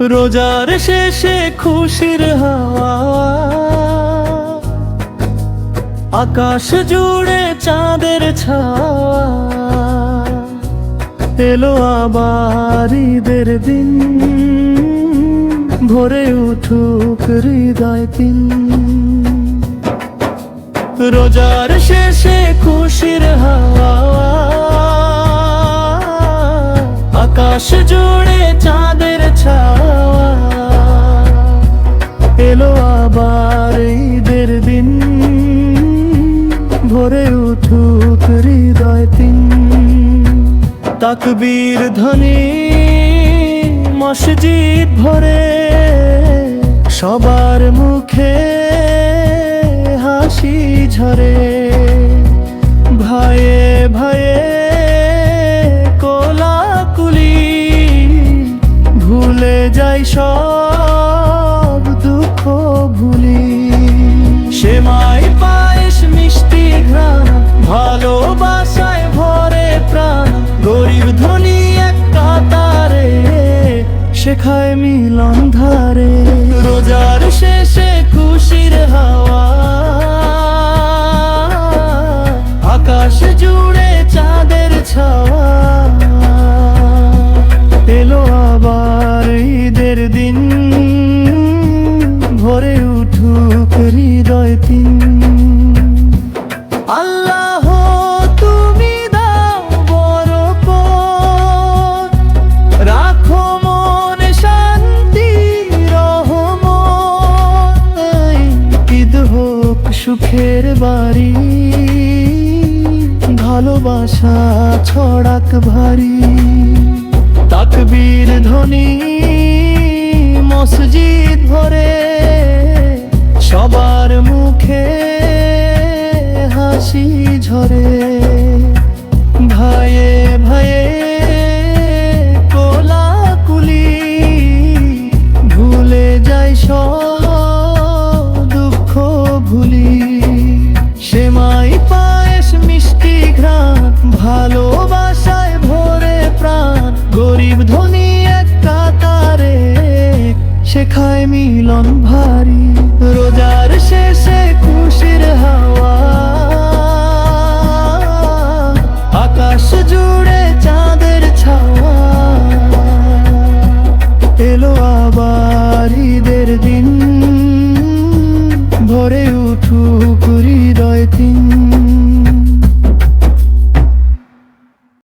রোজার শেষে খুশির হাওয়া, আকাশ জুড়ে চাঁদের ছাওয়া। এলো আবার ঈদের দিন, ভরে উঠুক হৃদয় তিন। রোজার শেষে খুশির হাওয়া, আকাশ জুড়ে চাঁদের ছাওয়া। এলো আবার ঈদের দিন, ভরে উঠুক হৃদয় তিন। তাকবীর ধ্বনি মসজিদ ভরে, সবার মুখে হাসি ঝরে। ভাইয়ে ভাইয়ে কোলাকুলি, ভুলে যাই সব দুঃখ ভুলি। সেমাই পায়েস মিষ্টি ঘ্রাণ, ভালোবাসায় ভরে প্রাণ। গরিব ধনী এক কাতারে, শেখায় মিলন ধারে। রোজার শেষে খুশির হাওয়া, আকাশ জুড়ে চাঁদের ছাওয়া। এলো আবার ঈদের দিন, ভরে উঠুক হৃদয় তিন। আল্লাহ তুমি দাও বরকত, রাখো মনে শান্তি রহমত। ঈদ হোক সুখের বাড়ি, ভালোবাসা ছড়াক ভারী। তাকবীর ধ্বনি মসজিদ ভরে, সবার মুখে হাসি ঝরে।